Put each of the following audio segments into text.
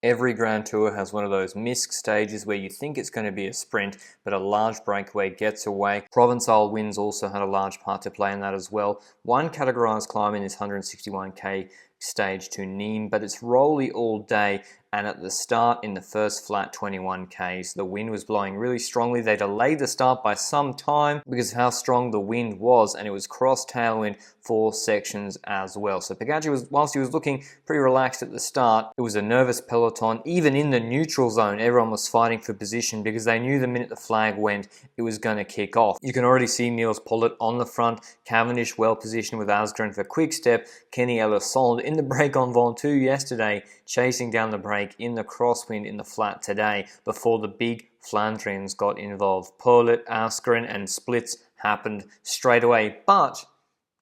Every Grand Tour has one of those misc stages where you think it's going to be a sprint, but a large breakaway gets away. Provençal winds also had a large part to play in that as well. One categorized climb in this 161k stage to Nîmes, but it's rolly all day, and at the start in the first flat 21k's, the wind was blowing really strongly. They delayed the start by some time because of how strong the wind was, and it was cross tailwind for sections as well. So Pogačar whilst he was looking pretty relaxed at the start, it was a nervous peloton. Even in the neutral zone, everyone was fighting for position because they knew the minute the flag went, it was going to kick off. You can already see Nils Politt on the front, Cavendish well positioned with Asgreen for quick step, Kenny Elissonde in the break on Ventoux yesterday, chasing down the break in the crosswind in the flat today before the big Flandrians got involved. Politt, Asgreen and splits happened straight away, but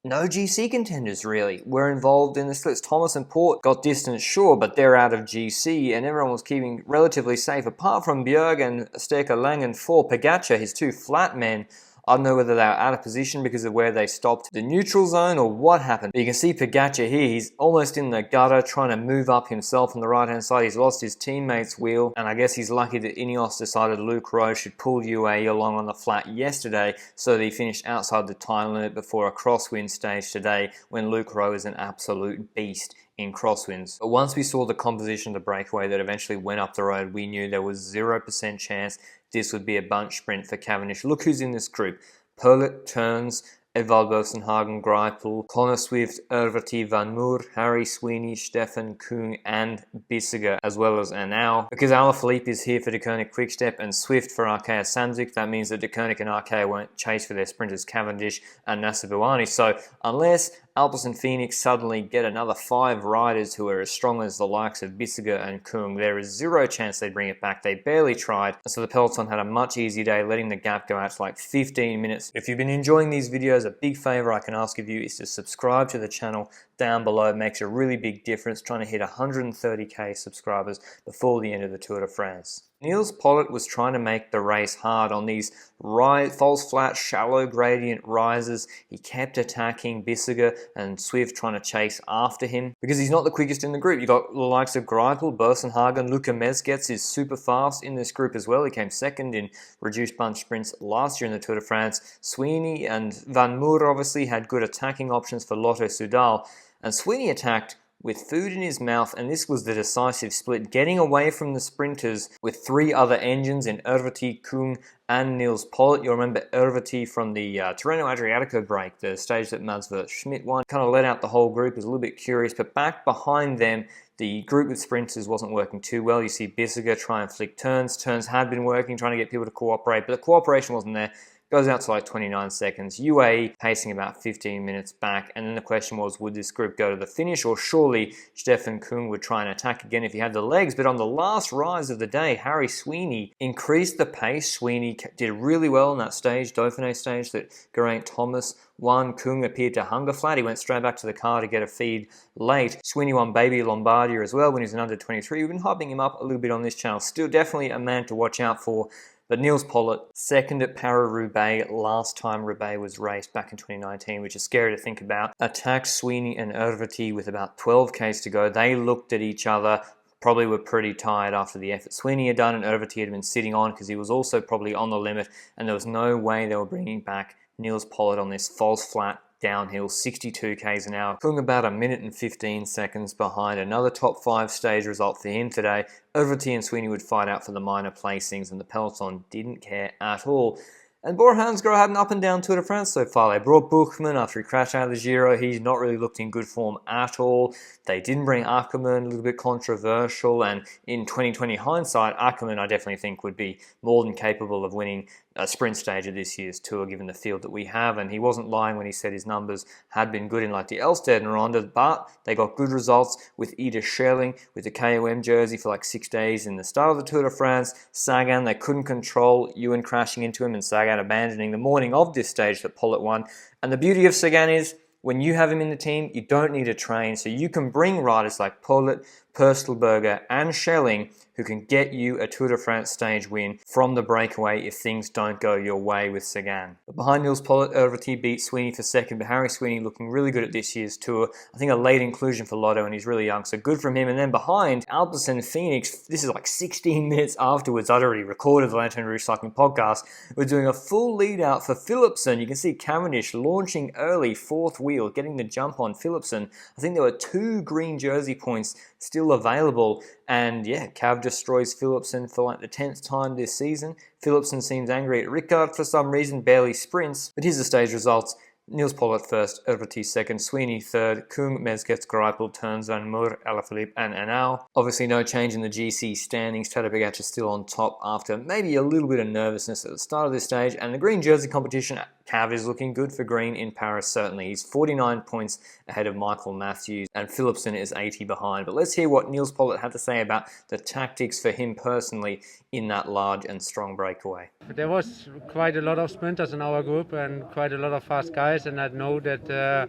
no GC contenders really were involved in the splits. Thomas and Port got distance, sure, but they're out of GC and everyone was keeping relatively safe apart from Bjerg and Steker Langen for Pogačar, his two flat men. I don't know whether they were out of position because of where they stopped the neutral zone or what happened. But you can see Pogačar here, he's almost in the gutter trying to move up himself on the right hand side. He's lost his teammate's wheel, and I guess he's lucky that Ineos decided Luke Rowe should pull UAE along on the flat yesterday so that he finished outside the time limit before a crosswind stage today when Luke Rowe is an absolute beast in crosswinds. But once we saw the composition of the breakaway that eventually went up the road, we knew there was 0% chance this would be a bunch sprint for Cavendish. Look who's in this group. Politt, Turns, Edvald Boasson-Hagen, Greipel, Connor Swift, Erviti, Van Moer, Harry Sweeny, Stefan Kung and Bissegger, as well as Anau. Because Alaphilippe is here for De Koning Quickstep and Swift for Arkea Samsic, that means that De Koning and Arkea won't chase for their sprinters Cavendish and Nacer Bouhanni. So unless Alpes and Phoenix suddenly get another 5 riders who are as strong as the likes of Bissegger and Kung, there is 0 chance they bring it back. They barely tried, so the peloton had a much easier day, letting the gap go out to like 15 minutes. If you've been enjoying these videos, a big favor I can ask of you is to subscribe to the channel down below. It makes a really big difference, trying to hit 130k subscribers before the end of the Tour de France. Nils Politt was trying to make the race hard on these false flat, shallow gradient rises. He kept attacking Bissegger and Swift trying to chase after him because he's not the quickest in the group. You got the likes of Greipel, Boasson-Hagen, Luca Mezgec is super fast in this group as well. He came second in reduced bunch sprints last year in the Tour de France. Sweeny and Van Moer obviously had good attacking options for Lotto Soudal, and Sweeny attacked with food in his mouth, and this was the decisive split, getting away from the sprinters with 3 other engines in Erviti, Kung and Nils Politt. You'll remember Erviti from the Tirreno-Adriatico break, the stage that Mads Schmidt won. Kind of let out the whole group, was a little bit curious, but back behind them, the group with sprinters wasn't working too well. You see Bissegger try and flick turns. Turns had been working, trying to get people to cooperate, but the cooperation wasn't there. Goes out to like 29 seconds. UAE pacing about 15 minutes back. And then the question was, would this group go to the finish? Or surely Stefan Kung would try and attack again if he had the legs. But on the last rise of the day, Harry Sweeny increased the pace. Sweeny did really well on that stage, Dauphiné stage, that Geraint Thomas won. Kung appeared to hunger flat. He went straight back to the car to get a feed late. Sweeny won Baby Lombardia as well when he was an under 23. We've been hyping him up a little bit on this channel. Still definitely a man to watch out for. But Nils Politt, second at Paris-Roubaix, last time Roubaix was raced back in 2019, which is scary to think about, attacked Sweeny and Erviti with about 12k's to go. They looked at each other, probably were pretty tired after the effort Sweeny had done, and Erviti had been sitting on because he was also probably on the limit, and there was no way they were bringing back Nils Politt on this false flat downhill, 62k's an hour. Kung about 1 minute and 15 seconds behind. Another top 5 stage result for him today. Erviti and Sweeny would fight out for the minor placings, and the peloton didn't care at all. And BORA hansgrohe had an up and down Tour de France so far. They brought Buchmann after he crashed out of the Giro. He's not really looked in good form at all. They didn't bring Ackermann, a little bit controversial. And in 2020 hindsight, Ackermann I definitely think would be more than capable of winning a sprint stage of this year's Tour, given the field that we have. And he wasn't lying when he said his numbers had been good in like the Elstad and Ronda, but they got good results with Ida Scherling with the KOM jersey for like 6 days in the start of the Tour de France. Sagan, they couldn't control Ewan crashing into him and Sagan abandoning the morning of this stage that Politt won. And the beauty of Sagan is, when you have him in the team, you don't need to train, so you can bring riders like Politt, Pöstlberger and Schelling, who can get you a Tour de France stage win from the breakaway if things don't go your way with Sagan. But behind Nils Politt, Erviti beat Sweeny for second, but Harry Sweeny looking really good at this year's Tour. I think a late inclusion for Lotto, and he's really young, so good from him. And then behind, Alpecin Phoenix, this is like 16 minutes afterwards. I'd already recorded the Lanterne Rouge Cycling Podcast. We're doing a full lead out for Philipsen. You can see Cavendish launching early, fourth wheel, getting the jump on Philipsen. I think there were 2 green jersey points still available, and yeah, Cav destroys Philipsen for like the 10th time this season. Philipsen seems angry at Rickard for some reason, barely sprints, but here's the stage results. Nils Politt first, Erviti second, Sweeny third, Kung, Mezgec, Greipel, Turns, Van Moer, Alaphilippe and Anau. Obviously no change in the GC standings. Tadej Pogačar still on top after maybe a little bit of nervousness at the start of this stage, and the green jersey competition, Cav is looking good for green in Paris, certainly. He's 49 points ahead of Michael Matthews, and Philipsen is 80 behind. But let's hear what Nils Politt had to say about the tactics for him personally in that large and strong breakaway. There was quite a lot of sprinters in our group and quite a lot of fast guys, and I know that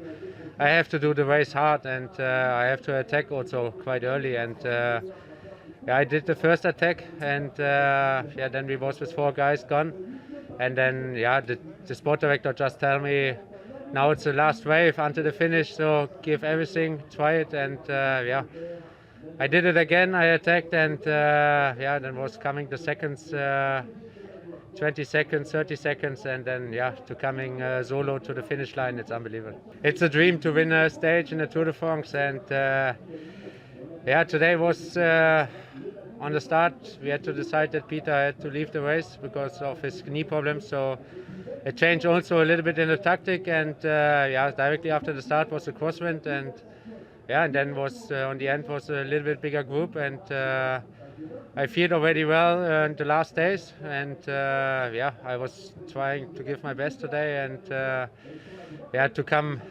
I have to do the race hard, and I have to attack also quite early. And yeah, I did the first attack, and yeah, then we was with 4 guys gone. And then, yeah, the sport director just tell me, now it's the last wave until the finish, so give everything, try it, and yeah, I did it again. I attacked, and yeah, then was coming the seconds, 20 seconds, 30 seconds, and then yeah, to coming solo to the finish line. It's unbelievable. It's a dream to win a stage in the Tour de France, and yeah, today was. On the start, we had to decide that Peter had to leave the race because of his knee problems. So it changed also a little bit in the tactic. And yeah, directly after the start was a crosswind, and yeah, and then was on the end was a little bit bigger group. And I feel already well in the last days. And yeah, I was trying to give my best today, and yeah, to come.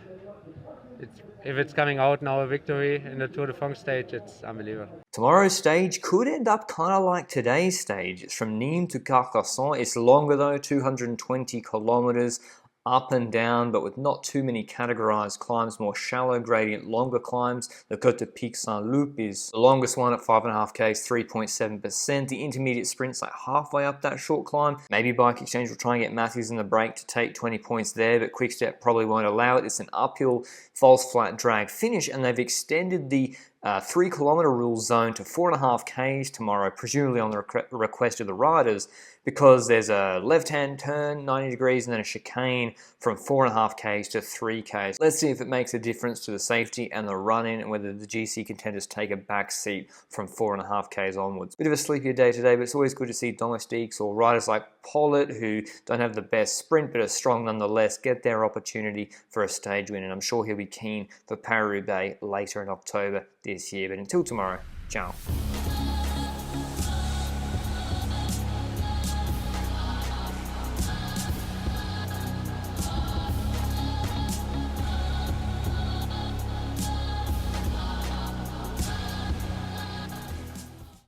If it's coming out now a victory in the Tour de France stage, it's unbelievable. Tomorrow's stage could end up kind of like today's stage. It's from Nîmes to Carcassonne. It's longer though, 220 kilometers. Up and down, but with not too many categorized climbs, more shallow gradient, longer climbs. The Côte de Pic Saint-Loup is the longest one at 5.5 Ks, 3.7%. The intermediate sprint's like halfway up that short climb. Maybe Bike Exchange will try and get Matthews in the break to take 20 points there, but Quickstep probably won't allow it. It's an uphill, false flat drag finish, and they've extended the 3 kilometer rule zone to 4.5 Ks tomorrow, presumably on the request of the riders, because there's a left-hand turn, 90 degrees, and then a chicane from 4.5 Ks to 3 Ks. Let's see if it makes a difference to the safety and the run-in, and whether the GC contenders take a back seat from 4.5 Ks onwards. Bit of a sleepier day today, but it's always good to see domestiques or riders like Politt, who don't have the best sprint but are strong nonetheless, get their opportunity for a stage win, and I'm sure he'll be keen for Paris-Roubaix later in October this year. But until tomorrow, ciao.